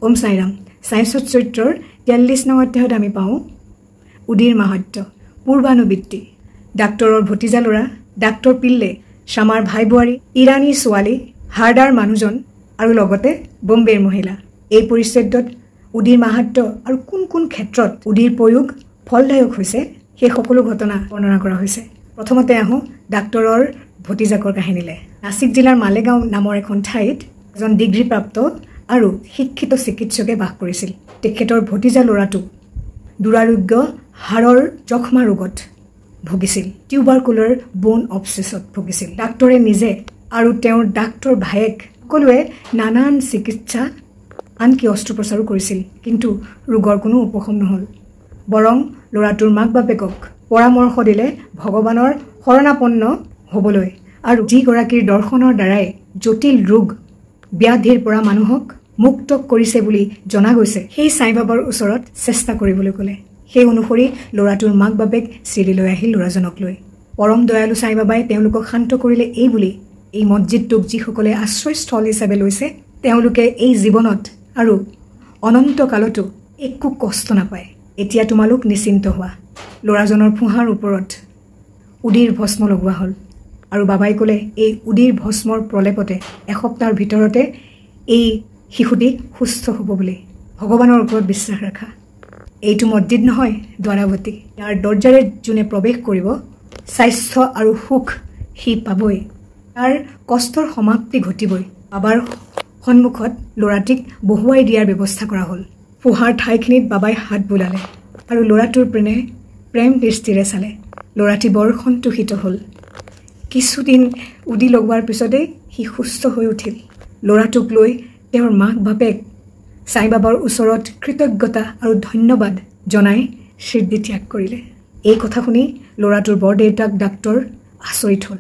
ওম সাইৰাম সায়েন্সত চৰিত্ৰৰ 43 নং অধ্যায়ত আমি পাওঁ উদিৰ মাহাত্য পূৰ্বানুবৃত্তি ডাক্তৰৰ ভতিজা ল'ৰা ডাক্তৰ পিল্লে শামাৰ ভাই বোৱাৰী ইৰানী ছোৱালী হাৰ্ডাৰ মানুহজন আৰু লগতে বম্বেৰ মহিলা এই পৰিচ্ছেদত উদিৰ মাহাত্য আৰু কোন কোন ক্ষেত্ৰত উদিৰ প্ৰয়োগ ফলদায়ক হৈছে সেই সকলো ঘটনা বৰ্ণনা কৰা হৈছে প্ৰথমতে আহো ডাক্তৰৰ ভতিজাকৰ কাহিনীলে নাসিক জিলাৰ মালেগাঁও নামৰ এখন ঠাইত এজন ডিগ্ৰীপ্ৰাপ্ত আৰু শিক্ষিত চিকিৎসকে বাস কৰিছিল তেখেতৰ ভতিজা ল'ৰাটো দুৰাৰোগ্য হাড়ৰ যক্ষ্মা ৰোগত ভুগিছিল টিউবাৰকুলাৰ বোন অবচেছত ভুগিছিল ডাক্তৰে নিজে আৰু তেওঁৰ ডাক্তৰ ভায়েক সকলোৱে নানান চিকিৎসা আনকি অস্ত্ৰোপচাৰো কৰিছিল কিন্তু ৰোগৰ কোনো উপশম নহল বৰং ল'ৰাটোৰ মাক বাপেকক পৰামৰ্শ দিলে ভগৱানৰ শৰণাপন্ন হ'বলৈ আৰু যি গৰাকীৰ দৰ্শনৰ দ্বাৰাই জটিল ৰোগ ব্যাধিৰ পৰা মানুহক মুক্ত কৰিছে বুলি জনা গৈছে সেই সাই বাবাৰ ওচৰত চেষ্টা কৰিবলৈ ক'লে সেই অনুসৰি ল'ৰাটোৰ মাক বাপেক শ্ৰীলৈ আহিল ল'ৰাজনক লৈ পৰম দয়ালু সাই বাবাই তেওঁলোকক শান্ত কৰিলে এই বুলি এই মছজিদটোক যিসকলে আশ্ৰয়স্থল হিচাপে লৈছে তেওঁলোকে এই জীৱনত আৰু অনন্ত কালতো একো কষ্ট নাপায় এতিয়া তোমালোক নিশ্চিন্ত হোৱা ল'ৰাজনৰ ফুহাৰ ওপৰত উদিৰ ভস্ম লগোৱা হ'ল আৰু বাবাই ক'লে এই উদিৰ ভস্মৰ প্ৰলেপতে এসপ্তাহৰ ভিতৰতে এই শিশুটি সুস্থ হ'ব বুলি ভগৱানৰ ওপৰত বিশ্বাস ৰাখা এইটো মছজিদ নহয় দ্বাৰাৱতী ইয়াৰ দৰ্জাৰে যোনে প্ৰৱেশ কৰিব স্বাস্থ্য আৰু সুখ সি পাবই তাৰ কষ্টৰ সমাপ্তি ঘটিবই বাবাৰ সন্মুখত ল'ৰাটিক বহুৱাই দিয়াৰ ব্যৱস্থা কৰা হ'ল ফুহাৰ ঠাইখিনিত বাবাই হাত বোলালে আৰু ল'ৰাটোৰ পিনে প্ৰেম দৃষ্টিৰে চালে ল'ৰাটি বৰ সন্তোষিত হ'ল কিছুদিন উদি লগোৱাৰ পিছতে সি সুস্থ হৈ উঠিল ল'ৰাটোক লৈ তেওঁৰ মাক বাপেক সাই বাবাৰ ওচৰত কৃতজ্ঞতা আৰু ধন্যবাদ জনাই সিদ্ধি ত্যাগ কৰিলে এই কথা শুনি ল'ৰাটোৰ বৰদেউতাক ডাক্তৰ আচৰিত হ'ল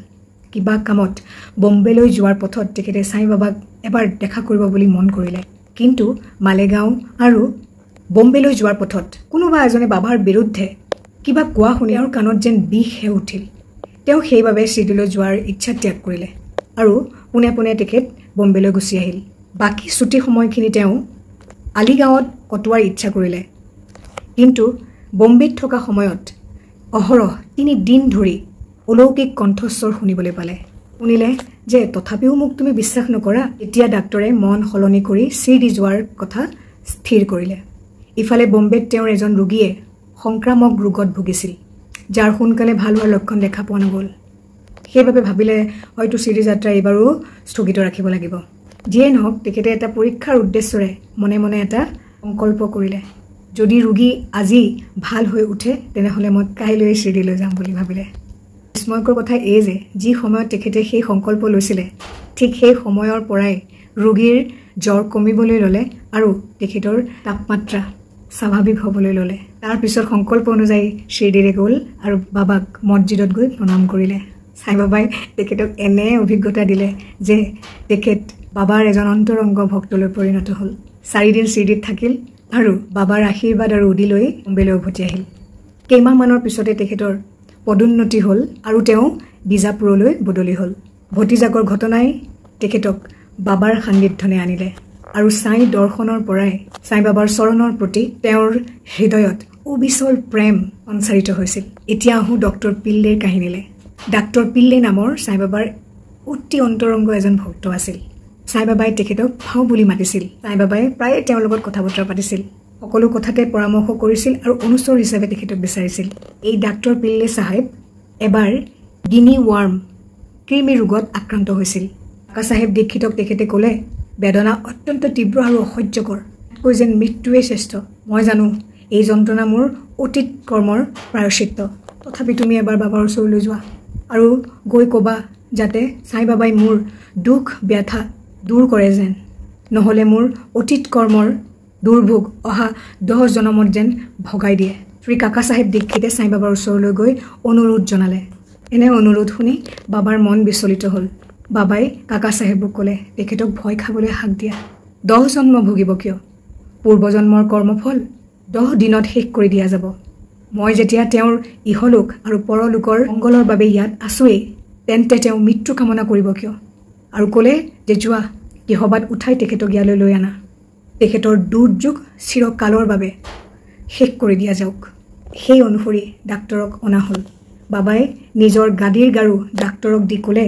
কিবা কামত বম্বেলৈ যোৱাৰ পথত তেখেতে সাই বাবাক এবাৰ দেখা কৰিব বুলি মন কৰিলে কিন্তু মালেগাঁও আৰু বম্বেলৈ যোৱাৰ পথত কোনোবা এজনে বাবাৰ বিৰুদ্ধে কিবা কোৱা শুনি আৰু কাণত যেন বিষ হে উঠিল তেওঁ সেইবাবে সিদ্ধলৈ যোৱাৰ ইচ্ছা ত্যাগ কৰিলে আৰু পুনে পুনে তেখেত বম্বেলৈ গুচি আহিল বাকী ছুটি সময়খিনি তেওঁ আলিগাঁৱত কটোৱাৰ ইচ্ছা কৰিলে কিন্তু বম্বেত থকা সময়ত অহৰহ 3 দিন ধৰি অলৌকিক কণ্ঠস্বৰ শুনিবলৈ পালে শুনিলে যে তথাপিও মোক তুমি বিশ্বাস নকৰা এতিয়া ডাক্তৰে মন সলনি কৰি সিদ্ধি যোৱাৰ কথা স্থিৰ কৰিলে ইফালে বম্বেত তেওঁৰ এজন ৰোগীয়ে সংক্ৰামক ৰোগত ভুগিছিল যাৰ সোনকালে ভাল হোৱাৰ লক্ষণ দেখা পোৱা নগ'ল সেইবাবে ভাবিলে হয়তো সিদ্ধি যাত্ৰা এইবাৰো স্থগিত ৰাখিব লাগিব যিয়ে নহওক তেখেতে এটা পৰীক্ষাৰ উদ্দেশ্যৰে মনে মনে এটা সংকল্প কৰিলে যদি ৰোগী আজি ভাল হৈ উঠে তেনেহ'লে মই কাইলৈ সিদ্ধিলৈ যাম বুলি ভাবিলে স্ময়কৰ কথা এই যে যি সময়ত তেখেতে সেই সংকল্প লৈছিলে ঠিক সেই সময়ৰ পৰাই ৰোগীৰ জ্বৰ কমিবলৈ ল'লে আৰু তেখেতৰ তাপমাত্ৰা স্বাভাৱিক হ'বলৈ ল'লে তাৰ পিছত সংকল্প অনুযায়ী সিদ্ধিৰে গ'ল আৰু বাবাক মছজিদত গৈ প্ৰণাম কৰিলে সাই বাবাই তেখেতক এনে অভিজ্ঞতা দিলে যে তেখেত বাবাৰ এজন অন্তৰংগ ভক্তলৈ পৰিণত হ'ল 4 দিন সিদ্ধিত থাকিল আৰু বাবাৰ আশীৰ্বাদ আৰু উদি লৈ বম্বেলৈ উভতি আহিল কেইমাহমানৰ পিছতে তেখেতৰ পদোন্নতি হ'ল আৰু তেওঁ বিজাপুৰলৈ বদলি হ'ল ভতিজাকৰ ঘটনাই তেখেতক বাবাৰ সান্নিধ্যনে আনিলে আৰু সাই দৰ্শনৰ পৰাই সাই বাবাৰ চৰণৰ প্ৰতি তেওঁৰ হৃদয়ত অবিচল প্ৰেম সঞ্চাৰিত হৈছিল এতিয়া আহোঁ ডক্টৰ পিল্লেৰ কাহিনীলে ডাক্তৰ পিল্লে নামৰ সাই বাবাৰ অতি অন্তৰংগ এজন ভক্ত আছিল সাই বাবাই তেখেতক ভাও বুলি মাতিছিল সাই বাবাই প্ৰায় তেওঁৰ লগত কথা বতৰা পাতিছিল সকলো কথাতে পৰামৰ্শ কৰিছিল আৰু অনুচৰ হিচাপে তেখেতক বিচাৰিছিল এই ডাক্তৰ পিল্লে সাহেব এবাৰ গিনি ৱাৰ্ম কৃমি ৰোগত আক্ৰান্ত হৈছিল কাকা সাহেব দীক্ষিতক তেখেতে ক'লে বেদনা অত্যন্ত তীব্ৰ আৰু অসহ্যকৰ কৈ যেন মৃত্যুৱে শ্ৰেষ্ঠ মই জানো এই যন্ত্ৰণা মোৰ অতীত কৰ্মৰ প্ৰায়শ্চিত্ত তথাপি তুমি এবাৰ বাবাৰ ওচৰলৈ যোৱা আৰু গৈ ক'বা যাতে সাই বাবাই মোৰ দুখ ব্যাথা দূৰ কৰে যেন নহ'লে মোৰ অতীত কৰ্মৰ দুৰ্ভোগ অহা 10 জনমত যেন ভগাই দিয়ে শ্ৰী কাকা সাহেব দীক্ষিতে সাই বাবাৰ ওচৰলৈ গৈ অনুৰোধ জনালে এনে অনুৰোধ শুনি বাবাৰ মন বিচলিত হ'ল বাবাই কাকা সাহেবক ক'লে তেখেতক ভয় খাবলৈ হাক দিয়া 10 জন্ম ভুগিব কিয় পূৰ্বজন্মৰ কৰ্মফল 10 দিনত শেষ কৰি দিয়া যাব মই যেতিয়া তেওঁৰ ইহলোক আৰু পৰলোকৰ মংগলৰ বাবে ইয়াত আছোৱেই তেন্তে তেওঁ মৃত্যু কামনা কৰিব কিয় আৰু ক'লে যে যোৱা কিহবাত উঠাই তেখেতক ইয়ালৈ লৈ আনা তেখেতৰ দুৰ্যোগ চিৰকালৰ বাবে শেষ কৰি দিয়া যাওক। সেই অনুসৰি ডাক্তৰক অনা হ'ল। বাবাই নিজৰ গাদীৰ গাৰু ডাক্তৰক দি ক'লে,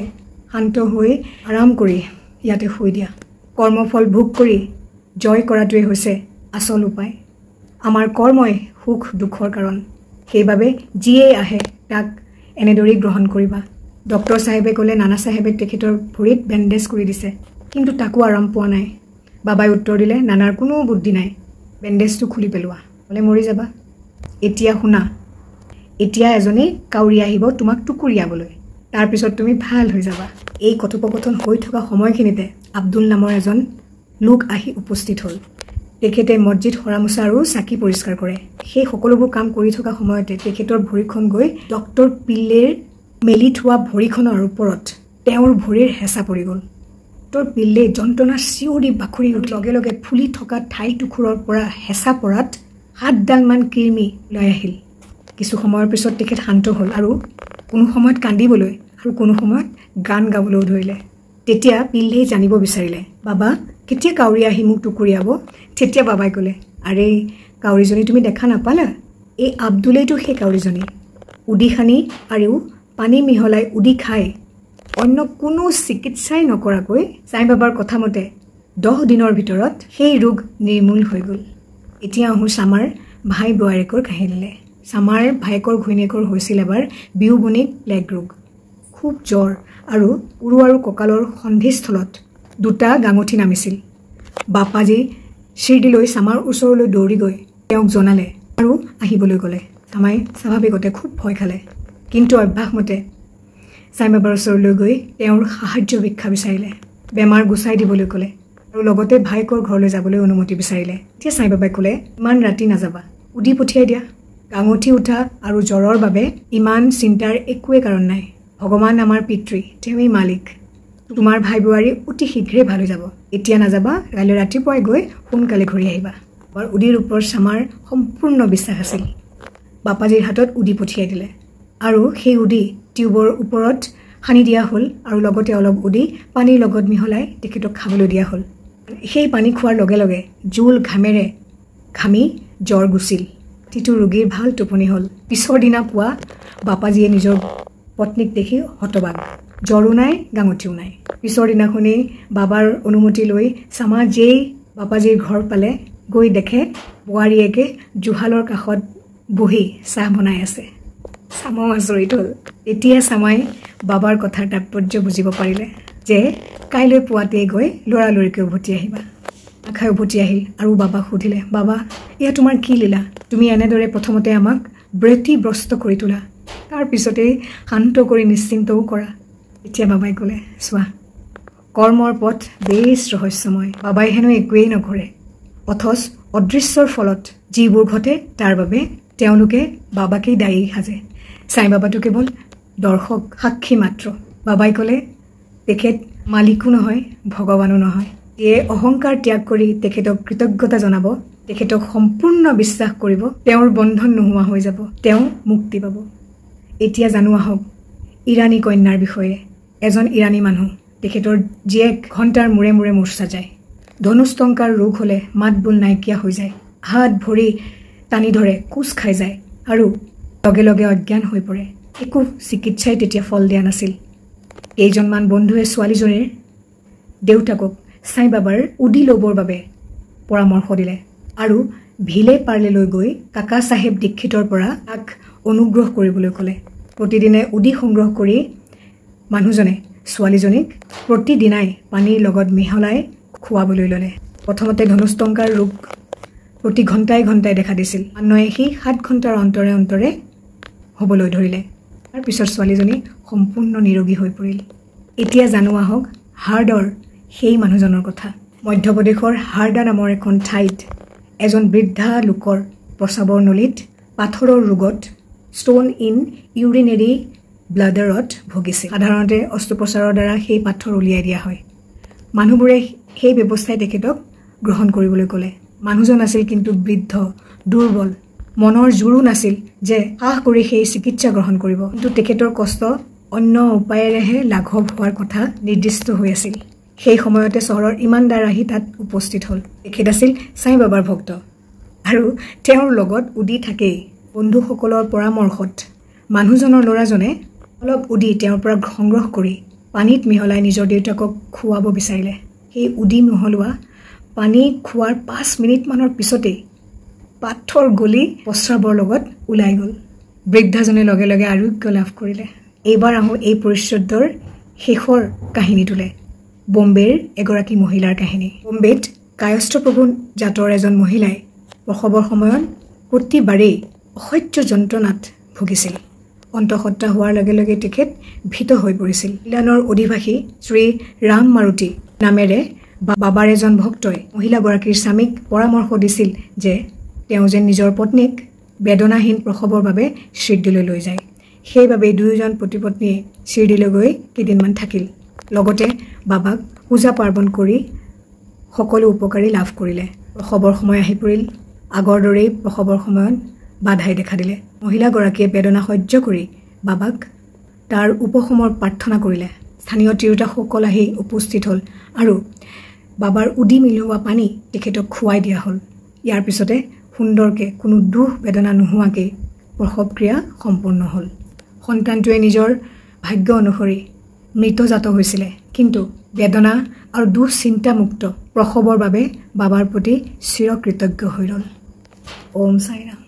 শান্ত হৈ আৰাম কৰি ইয়াতে শুই দিয়া। কৰ্মফল ভোগ কৰি জয় কৰাটোৱে হৈছে আচল উপায়। আমাৰ কৰ্মই সুখ দুখৰ কাৰণ। সেইবাবে যিয়েই আহে তাক এনেদৰেই গ্ৰহণ কৰিবা। ডক্টৰ চাহেবে ক'লে, নানা চাহেবে তেখেতৰ ভৰিত বেণ্ডেজ কৰি দিছে, কিন্তু তাকো আৰাম পোৱা নাই। বাবাই উত্তৰ দিলে, নানাৰ কোনো বুদ্ধি নাই, বেণ্ডেজটো খুলি পেলোৱা, বোলে মৰি যাবা। এতিয়া শুনা, এতিয়া এজনী কাউৰী আহিব তোমাক টুকুৰিয়াবলৈ, তাৰপিছত তুমি ভাল হৈ যাবা। এই কথোপকথন হৈ থকা সময়খিনিতে আব্দুল নামৰ এজন লোক আহি উপস্থিত হ'ল। তেখেতে মছজিদ সৰামোচা আৰু চাকি পৰিষ্কাৰ কৰে। সেই সকলোবোৰ কাম কৰি থকা সময়তে তেখেতৰ ভৰিখন গৈ ডক্টৰ পিল্লেৰ মেলি থোৱা ভৰিখনৰ ওপৰত তেওঁৰ ভৰিৰ হেঁচা পৰি গ'ল। ডক্টৰ পিল্লে যন্ত্ৰণাৰ চিঞৰি বাখৰি লগে লগে ফুলি থকা ঠাইটুকুৰৰ পৰা হেঁচা পৰাত 7ডালমান কৃমি লৈ আহিল। কিছু সময়ৰ পিছত তেখেত শান্ত হ'ল আৰু কোনো সময়ত কান্দিবলৈ আৰু কোনো সময়ত গান গাবলৈও ধৰিলে। তেতিয়া পিল্লেই জানিব বিচাৰিলে, বাবা কেতিয়া কাউৰী আহি মোক টুকুৰিয়াব? তেতিয়া বাবাই ক'লে, আৰে কাউৰীজনী তুমি দেখা নাপালা? এই আব্দুলেইটো সেই কাউৰীজনী। উদি সানি আৰু পানী মিহলাই উদি খাই অন্য কোনো চিকিৎসাই নকৰাকৈ চাই বাবাৰ কথা মতে 10 দিনৰ ভিতৰত সেই ৰোগ নিৰ্মূল হৈ গ'ল। এতিয়া আহোঁ চামাৰ ভাই বোৱাৰীয়েকৰ কাহিনীলে। চামাৰ ভায়েকৰ ঘৈণীয়েকৰ হৈছিল এবাৰ বিউবনিক প্লেগ ৰোগ। খুব জ্বৰ আৰু উৰু আৰু কঁকালৰ সন্ধিস্থলত 2টা গাঙঠি নামিছিল। বাপাজী শিৰডিলৈ চামাৰ ওচৰলৈ দৌৰি গৈ তেওঁক জনালে আৰু আহিবলৈ ক'লে। চামাই স্বাভাৱিকতে খুব ভয় খালে, কিন্তু অভ্যাসমতে চাই বাবাৰ ওচৰলৈ গৈ তেওঁৰ সাহায্য ভিক্ষা বিচাৰিলে। বেমাৰ গুচাই দিবলৈ ক'লে আৰু লগতে ভায়েকৰ ঘৰলৈ যাবলৈ অনুমতি বিচাৰিলে। এতিয়া চাই বাবাই ক'লে, ইমান ৰাতি নাযাবা, উদি পঠিয়াই দিয়া। গাঙঠি উঠা আৰু জ্বৰৰ বাবে ইমান চিন্তাৰ একোৱে কাৰণ নাই। ভগৱান আমাৰ পিতৃ, তেওঁৱেই মালিক। তোমাৰ ভাই বোৱাৰী অতি শীঘ্ৰে ভাল হৈ যাব। এতিয়া নাযাবা, কাইলৈ ৰাতিপুৱাই গৈ সোনকালে ঘূৰি আহিবা। আৰু উদিৰ ওপৰত চামাৰ সম্পূৰ্ণ বিশ্বাস আছিল। বাপাজীৰ হাতত উদি পঠিয়াই দিলে আৰু সেই উদি টিউবৰ ওপৰত সানি দিয়া হ'ল আৰু লগতে অলপ উদি পানীৰ লগত মিহলাই তেখেতক খাবলৈ দিয়া হ'ল। সেই পানী খোৱাৰ লগে লগে জোল ঘামেৰে ঘামি জ্বৰ গুচিল। প্ৰতিটো ৰোগীৰ ভাল টোপনি হ'ল। পিছৰ দিনা পুৱা বাপাজীয়ে নিজৰ পত্নীক দেখি হতবাক, জ্বৰো নাই গাঙঠিও নাই। পিছৰ দিনাখনেই বাবাৰ অনুমতি লৈ চামা যেই বাপাজীৰ ঘৰ পালে, গৈ দেখে বোৱাৰীয়েকে জুহালৰ কাষত বহি চাহ বনাই আছে। চামাও আচৰিত হ'ল। এতিয়া চামাই বাবাৰ কথাৰ তাৎপৰ্য বুজিব পাৰিলে যে কাইলৈ পুৱাতেই গৈ লৰালৰিকৈ উভতি আহিবা। আখাই উভতি আহিল আৰু বাবাক সুধিলে, বাবা এয়া তোমাৰ কি লীলা? তুমি এনেদৰে প্ৰথমতে আমাক ব্যতিব্যস্ত কৰি তোলা, তাৰপিছতেই শান্ত কৰি নিশ্চিন্তও কৰা। এতিয়া বাবাই ক'লে, চোৱা কৰ্মৰ পথ বেছ ৰহস্যময়। বাবাই হেনো একোৱেই নকৰে, অথচ অদৃশ্যৰ ফলত যিবোৰ ঘটে তাৰ বাবে তেওঁলোকে বাবাকেই দায়ী সাজে। চাই বাবাটো কেৱল দৰ্শক, সাক্ষী মাত্ৰ। বাবাই ক'লে, তেখেত মালিকো নহয়, ভগৱানো নহয়। এয়ে অহংকাৰ ত্যাগ কৰি তেখেতক কৃতজ্ঞতা জনাব, তেখেতক সম্পূৰ্ণ বিশ্বাস কৰিব, তেওঁৰ বন্ধন নোহোৱা হৈ যাব, তেওঁ মুক্তি পাব। এতিয়া জানো আহক ইৰাণী কন্যাৰ বিষয়ে। এজন ইৰাণী মানুহ, তেখেতৰ জীয়েক ঘণ্টাৰ মূৰে মূৰে মূৰ্ছা যায়। ধনুষ্টংকাৰ ৰোগ হ'লে মাত বোল নাইকিয়া হৈ যায়, হাত ভৰি টানি ধৰে, কোচ খাই যায় আৰু লগে লগে অজ্ঞান হৈ পৰে। একো চিকিৎসাই তেতিয়া ফল দিয়া নাছিল। কেইজনমান বন্ধুৱে ছোৱালীজনীৰ দেউতাকক চাই বাবাৰ উদি ল'বৰ বাবে পৰামৰ্শ দিলে আৰু ভিলে পাৰ্লে লৈ গৈ কাকা চাহেব দীক্ষিতৰ পৰা তাক অনুগ্ৰহ কৰিবলৈ ক'লে। প্ৰতিদিনে উদি সংগ্ৰহ কৰি মানুহজনে ছোৱালীজনীক প্ৰতিদিনাই পানীৰ লগত মিহলাই খুৱাবলৈ ল'লে। প্ৰথমতে ধনুষ্টংকাৰ ৰোগ প্ৰতি ঘণ্টাই ঘণ্টাই দেখা দিছিল। মানুহে সেই 7 ঘণ্টাৰ অন্তৰে অন্তৰে হ'বলৈ ধৰিলে। তাৰপিছত ছোৱালীজনী সম্পূৰ্ণ নিৰোগী হৈ পৰিল। এতিয়া জানো আহক হাৰ্ডৰ সেই মানুহজনৰ কথা। মধ্যপ্ৰদেশৰ হাৰ্ডা নামৰ এখন ঠাইত এজন বৃদ্ধা লোকৰ প্ৰস্ৰাৱৰ নলীত পাথৰৰ ৰোগত ষ্টোন ইন ইউৰিনেৰী ব্লাডাৰত ভুগিছিল। সাধাৰণতে অস্ত্ৰোপচাৰৰ দ্বাৰা সেই পাথৰ উলিয়াই দিয়া হয়। মানুহবোৰে সেই ব্যৱস্থাই তেখেতক গ্ৰহণ কৰিবলৈ ক'লে। মানুহজন আছিল কিন্তু বৃদ্ধ, দুৰ্বল, মনৰ জোৰো নাছিল যে সাহ কৰি সেই চিকিৎসা গ্ৰহণ কৰিব। কিন্তু তেখেতৰ কষ্ট অন্য উপায়েৰেহে লাঘৱ হোৱাৰ কথা নিৰ্দিষ্ট হৈ আছিল। সেই সময়তে চহৰৰ ইমানদাৰ আহি তাত উপস্থিত হ'ল। তেখেত আছিল সাই বাবাৰ ভক্ত আৰু তেওঁৰ লগত উদি থাকেই। বন্ধুসকলৰ পৰামৰ্শত মানুহজনৰ ল'ৰাজনে অলপ উদি তেওঁৰ পৰা সংগ্ৰহ কৰি পানীত মিহলাই নিজৰ দেউতাকক খুৱাব বিচাৰিলে। সেই উদি মিহলোৱা পানী খোৱাৰ 5 মিনিটমানৰ পিছতেই পাথৰ গলি প্ৰস্ৰাৱৰ লগত ওলাই গ'ল। বৃদ্ধাজনে লগে লগে আৰোগ্য লাভ কৰিলে। এইবাৰ আহোঁ এই পৰিচ্ছদৰ শেষৰ কাহিনীটোলৈ, বম্বেৰ এগৰাকী মহিলাৰ কাহিনী। বম্বেত কায়স্থপ্ৰবণ জাতৰ এজন মহিলাই প্ৰসৱৰ সময়ত প্ৰতিবাৰেই অসহ্য যন্ত্ৰণাত ভুগিছিল। অন্তঃসত্ত্বা হোৱাৰ লগে লগে তেখেত ভীত হৈ পৰিছিল। ইলানৰ অধিবাসী শ্ৰী ৰাম মাৰুতি নামেৰে বাবাৰ এজন ভক্তই মহিলাগৰাকীৰ স্বামীক পৰামৰ্শ দিছিল যে তেওঁ যেন নিজৰ পত্নীক বেদনাহীন প্ৰসৱৰ বাবে শিৰডিলৈ লৈ যায়। সেইবাবে দুয়োজন পতি পত্নীয়ে শিৰডিলৈ গৈ কেইদিনমান থাকিল। লগতে বাবাক পূজা পাৰ্বণ কৰি সকলো উপকাৰী লাভ কৰিলে। প্ৰসৱৰ সময় আহি পৰিল। আগৰ দৰেই প্ৰসৱৰ সময়ত বাধাই দেখা দিলে। মহিলাগৰাকীয়ে বেদনা সহ্য কৰি বাবাক তাৰ উপশমৰ প্ৰাৰ্থনা কৰিলে। স্থানীয় তিৰোতাসকল আহি উপস্থিত হ'ল আৰু বাবাৰ উদি মিলোৱা পানী তেখেতক খুৱাই দিয়া হ'ল। ইয়াৰ পিছতে সুন্দৰকৈ কোনো দুখ বেদনা নোহোৱাকৈ প্ৰসৱক্ৰিয়া সম্পূৰ্ণ হ'ল। সন্তানটোৱে নিজৰ ভাগ্য অনুসৰি মৃতজাত হৈছিলে, কিন্তু বেদনা আৰু দুখ চিন্তামুক্ত প্ৰসৱৰ বাবে বাবাৰ প্ৰতি চিৰকৃতজ্ঞ হৈ ৰ'ল। ওম সাই ৰাম।